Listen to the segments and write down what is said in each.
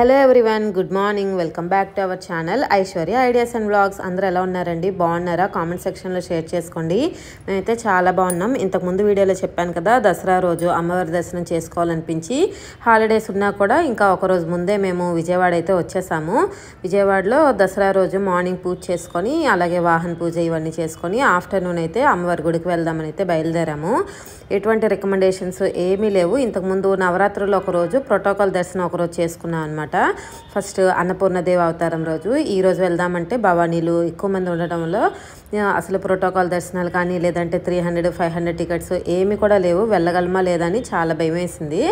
Hello everyone, good morning. Welcome back to our channel Aishwarya ideas and vlogs. అందరూ ఎలా ఉన్నారండి? బాగున్నారా? కామెంట్ సెక్షన్లో షేర్ చేసుకోండి. మేమైతే చాలా బాగున్నాం. ఇంతకుముందు వీడియోలో చెప్పాను కదా, దసరా రోజు అమ్మవారి దర్శనం చేసుకోవాలనిపించి హాలిడేస్ ఉన్నా కూడా ఇంకా ఒకరోజు ముందే మేము విజయవాడ అయితే వచ్చేసాము. విజయవాడలో దసరా రోజు మార్నింగ్ పూజ చేసుకొని అలాగే వాహన పూజ ఇవన్నీ చేసుకొని ఆఫ్టర్నూన్ అయితే అమ్మవారి గుడికి వెళ్దామని అయితే బయలుదేరాము. ఎటువంటి రికమెండేషన్స్ ఏమీ లేవు. ఇంతకుముందు నవరాత్రులు ఒకరోజు, ప్రోటోకాల్ దర్శనం ఒకరోజు చేసుకున్నాం అనమాట. ఫస్ట్ అన్నపూర్ణదేవి అవతారం రోజు. ఈరోజు వెళ్దామంటే భవానీలు ఎక్కువ మంది ఉండటంలో అసలు ప్రోటోకాల్ దర్శనాలు కానీ లేదంటే 300-500 టికెట్స్ ఏమి కూడా లేవు. వెళ్ళగలమా లేదని చాలా భయం వేసింది.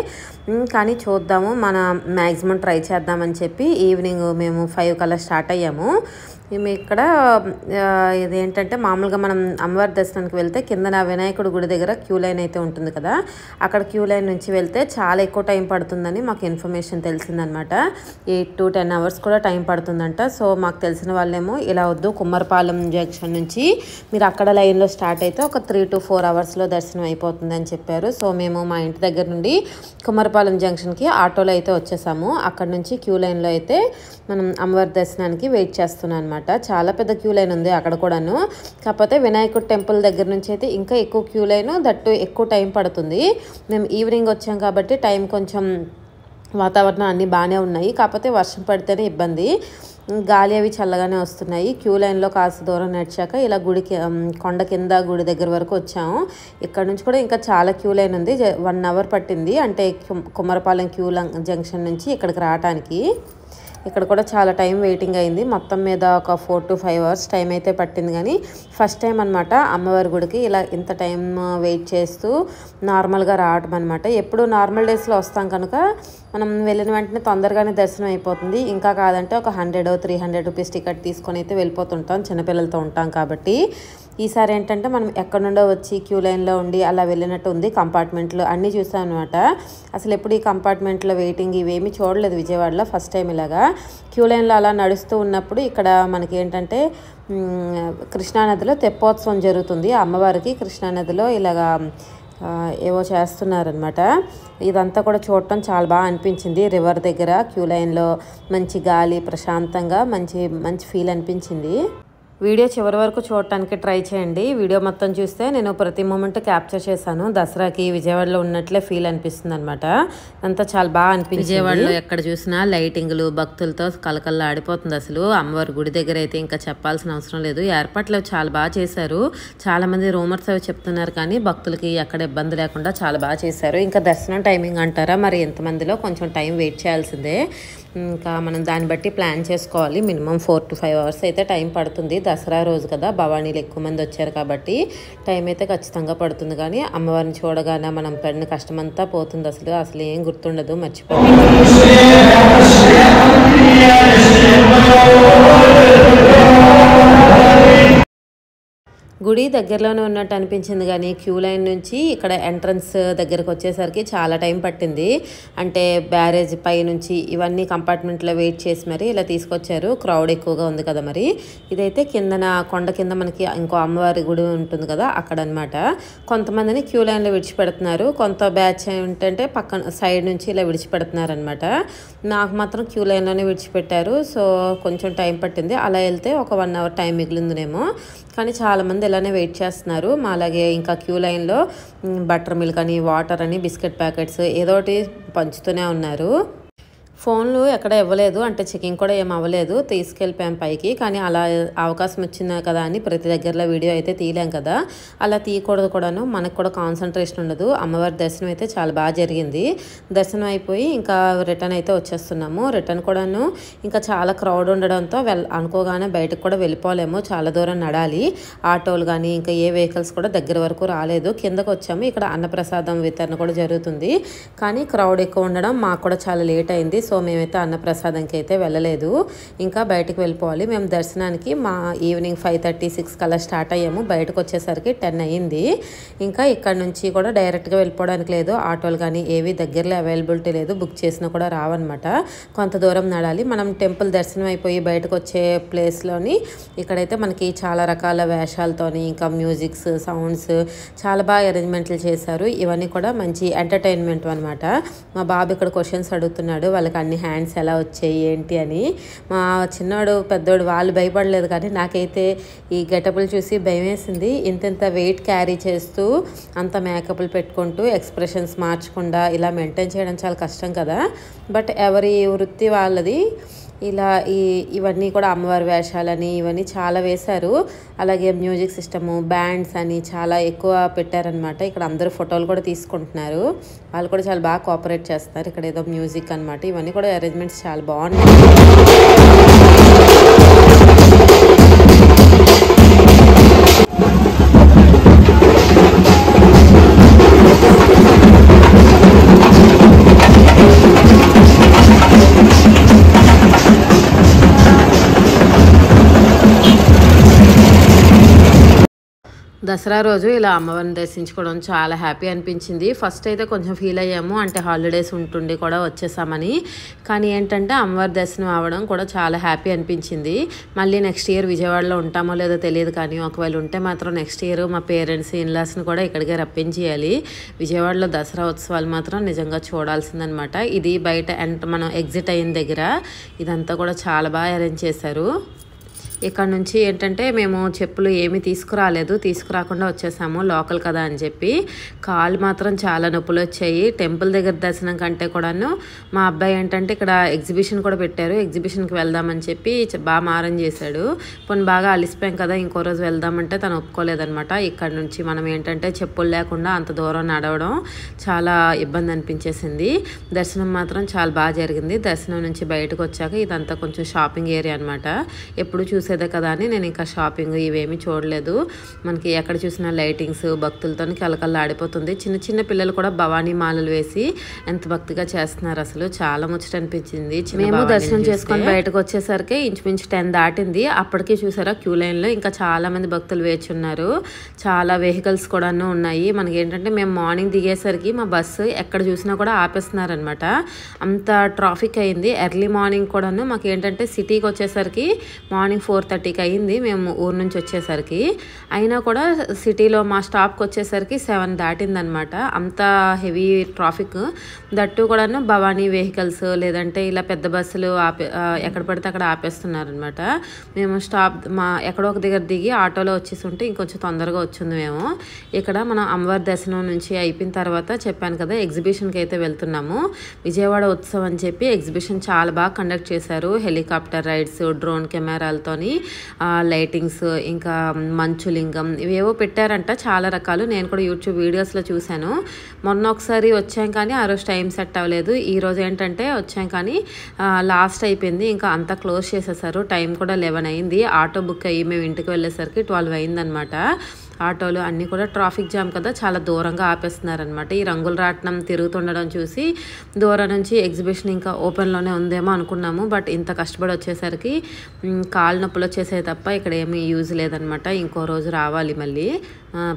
కానీ చూద్దాము, మన మ్యాక్సిమం ట్రై చేద్దామని చెప్పి ఈవినింగ్ మేము 5 కల్లా స్టార్ట్ అయ్యాము. మేము ఇక్కడ ఇదేంటంటే మామూలుగా మనం అమ్మవారి దర్శనానికి వెళ్తే కింద వినాయకుడి గుడి దగ్గర క్యూ లైన్ అయితే ఉంటుంది కదా, అక్కడ క్యూ లైన్ నుంచి వెళ్తే చాలా ఎక్కువ టైం పడుతుందని మాకు ఇన్ఫర్మేషన్ తెలిసిందనమాట. 8 to 10 hours కూడా టైం పడుతుందంట. సో మాకు తెలిసిన వాళ్ళేమో ఇలా వద్దు, కుమ్మరపాలెం జంక్షన్ నుంచి మీరు అక్కడ లైన్లో స్టార్ట్ అయితే ఒక 3 to 4 hours దర్శనం అయిపోతుంది అని చెప్పారు. సో మేము మా ఇంటి దగ్గర నుండి కుమ్మరపాలెం జంక్షన్కి ఆటోలో అయితే వచ్చేసాము. అక్కడ నుంచి క్యూ లైన్లో అయితే మనం అమ్మవారి దర్శనానికి వెయిట్ చేస్తున్నాం అనమాట. చాలా పెద్ద క్యూ లైన్ ఉంది అక్కడ కూడాను. కాకపోతే వినాయకుడి టెంపుల్ దగ్గర నుంచి అయితే ఇంకా ఎక్కువ క్యూ లైన్, దట్టు ఎక్కువ టైం పడుతుంది. మేము ఈవినింగ్ వచ్చాం కాబట్టి టైం కొంచెం వాతావరణం అన్నీ బాగానే ఉన్నాయి. కాకపోతే వర్షం పడితేనే ఇబ్బంది. గాలి అవి చల్లగానే వస్తున్నాయి. క్యూ లైన్లో కాస్త దూరం నడిచాక ఇలా గుడికి కొండ కింద గుడి దగ్గర వరకు వచ్చాము. ఇక్కడ నుంచి కూడా ఇంకా చాలా క్యూ లైన్ ఉంది. 1 hour పట్టింది, అంటే కుమ్మరపాలెం క్యూ జంక్షన్ నుంచి ఇక్కడికి రావడానికి. ఇక్కడ కూడా చాలా టైం వెయిటింగ్ అయింది. మొత్తం మీద ఒక 4 to 5 hours టైం అయితే పట్టింది. కానీ ఫస్ట్ టైం అనమాట అమ్మవారి గుడికి ఇలా ఇంత టైం వెయిట్ చేస్తూ నార్మల్గా రావటం అనమాట. ఎప్పుడు నార్మల్ డేస్లో వస్తాం కనుక మనం వెళ్ళిన వెంటనే తొందరగానే దర్శనం అయిపోతుంది. ఇంకా కాదంటే ఒక 100-300 రూపీస్ టికెట్ తీసుకొని అయితే వెళ్ళిపోతుంటాం, చిన్నపిల్లలతో ఉంటాం కాబట్టి. ఈసారి ఏంటంటే మనం ఎక్కడి నుండో వచ్చి క్యూ లైన్లో ఉండి అలా వెళ్ళినట్టు ఉంది. కంపార్ట్మెంట్లు అన్నీ చూసాం అనమాట. అసలు ఎప్పుడు ఈ కంపార్ట్మెంట్లో వెయిటింగ్ ఇవేమీ చూడలేదు విజయవాడలో, ఫస్ట్ టైం ఇలాగా. క్యూ లైన్లో అలా నడుస్తూ ఉన్నప్పుడు ఇక్కడ మనకి ఏంటంటే కృష్ణానదిలో తెప్పోత్సవం జరుగుతుంది. అమ్మవారికి కృష్ణానదిలో ఇలాగా ఏవో చేస్తున్నారనమాట. ఇదంతా కూడా చూడటం చాలా బాగా అనిపించింది. రివర్ దగ్గర క్యూ లైన్లో మంచి గాలి, ప్రశాంతంగా మంచి ఫీల్ అనిపించింది. వీడియో చివరి వరకు చూడటానికి ట్రై చేయండి. వీడియో మొత్తం చూస్తే నేను ప్రతి మూమెంట్ క్యాప్చర్ చేశాను. దసరాకి విజయవాడలో ఉన్నట్లే ఫీల్ అనిపిస్తుంది అనమాట. అంతా చాలా బాగా అనిపించింది. విజయవాడలో ఎక్కడ చూసినా లైటింగ్లు, భక్తులతో కలకల్లా ఆడిపోతుంది. అసలు అమ్మవారి గుడి దగ్గర అయితే ఇంకా చెప్పాల్సిన అవసరం లేదు. ఏర్పాట్లు చాలా బాగా చేశారు. చాలా మంది రూమర్స్ అవి చెప్తున్నారు, కానీ భక్తులకి ఎక్కడ ఇబ్బంది లేకుండా చాలా బాగా చేశారు. ఇంకా దర్శనం టైమింగ్ అంటారా, మరి ఎంతమందిలో కొంచెం టైం వెయిట్ చేయాల్సిందే. ఇంకా మనం దాన్ని బట్టి ప్లాన్ చేసుకోవాలి. మినిమం 4 to 5 hours అయితే టైం పడుతుంది. దసరా రోజు కదా, భవానీలు ఎక్కువ మంది వచ్చారు కాబట్టి టైం అయితే ఖచ్చితంగా పడుతుంది. కానీ అమ్మవారిని చూడగానే మనం పడిన కష్టమంతా పోతుంది. అసలు ఏం గుర్తుండదు, మర్చిపోతుంది. గుడి దగ్గరలోనే ఉన్నట్టు అనిపించింది, కానీ క్యూ లైన్ నుంచి ఇక్కడ ఎంట్రన్స్ దగ్గరకు వచ్చేసరికి చాలా టైం పట్టింది. అంటే బ్యారేజ్ పై నుంచి ఇవన్నీ కంపార్ట్మెంట్లో వెయిట్ చేసి మరి ఇలా తీసుకొచ్చారు. క్రౌడ్ ఎక్కువగా ఉంది కదా. మరి ఇదైతే కొండ కింద మనకి ఇంకో అమ్మవారి గుడి ఉంటుంది కదా, అక్కడ అనమాట. కొంతమందిని క్యూ లైన్లో విడిచిపెడుతున్నారు, కొంత బ్యాచ్ ఏంటంటే పక్కన సైడ్ నుంచి ఇలా విడిచిపెడుతున్నారు అనమాట. నాకు మాత్రం క్యూ లైన్లోనే విడిచిపెట్టారు. సో కొంచెం టైం పట్టింది. అలా వెళ్తే ఒక 1 hour టైం మిగిలిందేమో. కానీ చాలామంది ఇలానే వెయిట్ చేస్తున్నారు. అలాగే ఇంకా క్యూ లైన్లో బటర్ మిల్క్ అని, వాటర్ అని, బిస్కెట్ ప్యాకెట్స్ ఏదో ఒకటి పంచుతూనే ఉన్నారు. ఫోన్లు ఎక్కడ ఇవ్వలేదు, అంటే చెకింగ్ కూడా ఏం అవ్వలేదు. తీసుకెళ్ళిపోయాం పైకి. కానీ అలా అవకాశం వచ్చింది కదా అని ప్రతి దగ్గరలో వీడియో అయితే తీయలేం కదా, అలా తీయకూడదు కూడాను. మనకు కూడా కాన్సన్ట్రేషన్ ఉండదు. అమ్మవారి దర్శనం అయితే చాలా బాగా జరిగింది. దర్శనం అయిపోయి ఇంకా రిటర్న్ అయితే వచ్చేస్తున్నాము. రిటర్న్ కూడాను ఇంకా చాలా క్రౌడ్ ఉండడంతో అనుకోగానే బయటకు కూడా వెళ్ళిపోలేము, చాలా దూరం నడాలి. ఆటోలు కానీ ఇంకా ఏ వెహికల్స్ కూడా దగ్గర వరకు రాలేదు. కిందకు వచ్చాము. ఇక్కడ అన్నప్రసాదం వితరణ కూడా జరుగుతుంది, కానీ క్రౌడ్ ఎక్కువ ఉండడం మాకు కూడా చాలా లేట్ అయింది. సో మేమైతే అన్నప్రసాదంకి అయితే వెళ్ళలేదు, ఇంకా బయటకు వెళ్ళిపోవాలి. మేము దర్శనానికి ఈవినింగ్ 5:30-6 కల్లా స్టార్ట్ అయ్యాము. బయటకు వచ్చేసరికి 10 అయ్యింది. ఇంకా ఇక్కడ నుంచి కూడా డైరెక్ట్గా వెళ్ళిపోవడానికి లేదు, ఆటోలు కానీ ఏవి దగ్గరలో అవైలబిలిటీ లేదు. బుక్ చేసినా కూడా రావన్నమాట, కొంత దూరం నడాలి. మనం టెంపుల్ దర్శనం అయిపోయి బయటకు వచ్చే ప్లేస్లోని ఇక్కడైతే మనకి చాలా రకాల వేషాలతోని ఇంకా మ్యూజిక్స్, సౌండ్స్ చాలా బాగా అరేంజ్మెంట్లు చేశారు. ఇవన్నీ కూడా మంచి ఎంటర్టైన్మెంట్ అనమాట. మా బాబు ఇక్కడ క్వశ్చన్స్ అడుగుతున్నాడు, వాళ్ళకి అన్ని హ్యాండ్స్ ఎలా వచ్చాయి ఏంటి అని. మా చిన్నోడు పెద్దోడు వాళ్ళు భయపడలేదు, కానీ నాకైతే ఈ గెటప్లు చూసి భయం వేసింది. ఇంత వెయిట్ క్యారీ చేస్తూ అంత మేకప్లు పెట్టుకుంటూ ఎక్స్ప్రెషన్స్ మార్చకుండా ఇలా మెయింటైన్ చేయడం చాలా కష్టం కదా. బట్ ఎవరి వృత్తి వాళ్ళది. ఇలా ఇవన్నీ కూడా అమ్మవారి వేషాలని ఇవన్నీ చాలా వేశారు. అలాగే మ్యూజిక్ సిస్టము, బ్యాండ్స్ అని చాలా ఎక్కువ పెట్టారనమాట. ఇక్కడ అందరూ ఫోటోలు కూడా తీసుకుంటున్నారు. వాళ్ళు కూడా చాలా బాగా కోఆపరేట్ చేస్తారు. ఇక్కడ ఏదో మ్యూజిక్ అనమాట. ఇవన్నీ కూడా అరేంజ్మెంట్స్ చాలా బాగున్నాయి. దసరా రోజు ఇలా అమ్మవారిని దర్శించుకోవడం చాలా హ్యాపీ అనిపించింది. ఫస్ట్ అయితే కొంచెం ఫీల్ అయ్యాము, అంటే హాలిడేస్ ఉంటుండి కూడా వచ్చేసామని. కానీ ఏంటంటే అమ్మవారి దర్శనం అవ్వడం కూడా చాలా హ్యాపీ అనిపించింది. మళ్ళీ నెక్స్ట్ ఇయర్ విజయవాడలో ఉంటామో లేదో తెలియదు, కానీ ఒకవేళ ఉంటే మాత్రం నెక్స్ట్ ఇయర్ మా పేరెంట్స్ ఇన్లాస్ని కూడా ఇక్కడికే రప్పించేయాలి. విజయవాడలో దసరా ఉత్సవాలు మాత్రం నిజంగా చూడాల్సిందనమాట. ఇది బయట మనం ఎగ్జిట్ అయిన దగ్గర ఇదంతా కూడా చాలా బాగా అరేంజ్ చేశారు. ఇక్కడ నుంచి ఏంటంటే మేము చెప్పులు ఏమీ తీసుకురాకుండా వచ్చేసాము, లోకల్ కదా అని చెప్పి. కాళ్ళు మాత్రం చాలా నొప్పులు వచ్చాయి. టెంపుల్ దగ్గర దర్శనం కంటే కూడాను మా అబ్బాయి ఏంటంటే ఇక్కడ ఎగ్జిబిషన్ కూడా పెట్టారు, ఎగ్జిబిషన్కి వెళ్దామని చెప్పి బాగా మారం చేశాడు. పోనీ బాగా అలిసిపోయాం కదా, ఇంకో రోజు వెళ్దామంటే తను ఒప్పుకోలేదనమాట. ఇక్కడ నుంచి మనం ఏంటంటే చెప్పులు లేకుండా అంత దూరం నడవడం చాలా ఇబ్బంది అనిపించేసింది. దర్శనం మాత్రం చాలా బాగా జరిగింది. దర్శనం నుంచి బయటకు వచ్చాక ఇదంతా కొంచెం షాపింగ్ ఏరియా అనమాట. ఎప్పుడు చూసేదే కదా అని నేను ఇంకా షాపింగ్ ఇవేమీ చూడలేదు. మనకి ఎక్కడ చూసినా లైటింగ్స్ భక్తులతో కలకల్లాడిపోతుంది. చిన్న చిన్న పిల్లలు కూడా భవానీ మాలలు వేసి ఎంత భక్తిగా చేస్తున్నారు, అసలు చాలా ముచ్చట అనిపించింది. మేము దర్శనం చేసుకొని బయటకు వచ్చేసరికి ఇంచుమించు 10 దాటింది. అప్పటికి చూసారా క్యూ లైన్లో ఇంకా చాలా మంది భక్తులు వేచి ఉన్నారు. చాలా వెహికల్స్ కూడాను ఉన్నాయి. మనకి ఏంటంటే మేము మార్నింగ్ దిగేసరికి మా బస్సు ఎక్కడ చూసినా కూడా ఆపేస్తున్నారనమాట. అంత ట్రాఫిక్ అయింది. ఎర్లీ మార్నింగ్ కూడాను మాకు ఏంటంటే సిటీకి వచ్చేసరికి మార్నింగ్ 4:30కి అయింది మేము ఊరు నుంచి వచ్చేసరికి. అయినా కూడా సిటీలో మా స్టాప్కి వచ్చేసరికి 7 దాటిందనమాట. అంత హెవీ ట్రాఫిక్. దట్టు కూడాను భవానీ వెహికల్స్ లేదంటే ఇలా పెద్ద బస్సులు ఎక్కడ పడితే అక్కడ ఆపేస్తున్నారనమాట. మేము ఎక్కడో ఒక దగ్గర దిగి ఆటోలో వచ్చేసి ఉంటే ఇంకొంచెం తొందరగా వచ్చింది మేము. ఇక్కడ మనం అమ్మవారి దర్శనం నుంచి అయిపోయిన తర్వాత చెప్పాను కదా ఎగ్జిబిషన్కి అయితే వెళ్తున్నాము. విజయవాడ ఉత్సవం అని చెప్పి ఎగ్జిబిషన్ చాలా బాగా కండక్ట్ చేశారు. హెలికాప్టర్ రైడ్స్, డ్రోన్ కెమెరాలతోని, లైటింగ్స్, ఇంకా మంచులింగం ఇవేవో పెట్టారంట చాలా రకాలు. నేను కూడా యూట్యూబ్ వీడియోస్లో చూశాను. మొన్న ఒకసారి వచ్చాం కానీ ఆ రోజు టైం సెట్ అవ్వలేదు. ఈ రోజు ఏంటంటే వచ్చాం కానీ లాస్ట్ అయిపోయింది, ఇంకా అంతా క్లోజ్ చేసేసారు. టైం కూడా 11 అయింది. ఆటో బుక్ అయ్యి మేము ఇంటికి వెళ్ళేసరికి 12 అయిందనమాట. ఆటోలు అన్నీ కూడా ట్రాఫిక్ జామ్ కదా, చాలా దూరంగా ఆపేస్తున్నారనమాట. ఈ రంగుల రాట్నం తిరుగుతుండడం చూసి దూరం నుంచి ఎగ్జిబిషన్ ఇంకా ఓపెన్లోనే ఉందేమో అనుకున్నాము. బట్ ఇంత కష్టపడి వచ్చేసరికి కాళ్ళు నొప్పులు వచ్చేసాయి తప్ప ఇక్కడ ఏమీ యూజ్ లేదనమాట. ఇంకో రోజు రావాలి మళ్ళీ.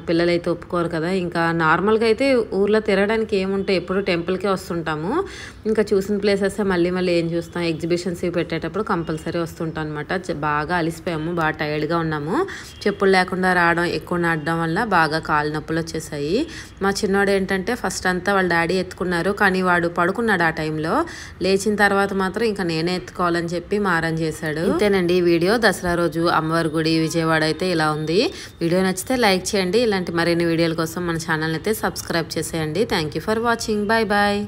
పిల్లలైతే ఒప్పుకోరు కదా. ఇంకా నార్మల్గా అయితే ఊర్లో తిరగడానికి ఏముంటాయి, ఎప్పుడు టెంపుల్కే వస్తుంటాము. ఇంకా చూసిన ప్లేసెస్ మళ్ళీ ఏం చూస్తాం, ఎగ్జిబిషన్స్ పెట్టేటప్పుడు కంపల్సరీ వస్తుంటాం అనమాట. బాగా అలిసిపోయాము, బాగా టైర్డ్గా ఉన్నాము. చెప్పులు లేకుండా రావడం, ఎక్కువ నడడం వల్ల బాగా కాళ్ళు నొప్పులు వచ్చేసాయి. మా చిన్నోడు ఏంటంటే ఫస్ట్ అంతా వాళ్ళ డాడీ ఎత్తుకున్నారు, కానీ వాడు పడుకున్నాడు ఆ టైంలో. లేచిన తర్వాత మాత్రం ఇంకా నేనే ఎత్తుకోవాలని చెప్పి మారం చేశాడు. ఇంతేనండి ఈ వీడియో. దసరా రోజు అమ్మవారి గుడి విజయవాడ అయితే ఇలా ఉంది. వీడియో నచ్చితే లైక్ చేయండి. ఇలాంటి మరిన్ని వీడియోల కోసం మన ఛానల్ అయితే సబ్స్క్రైబ్ చేసేయండి. Thank you for watching. Bye bye.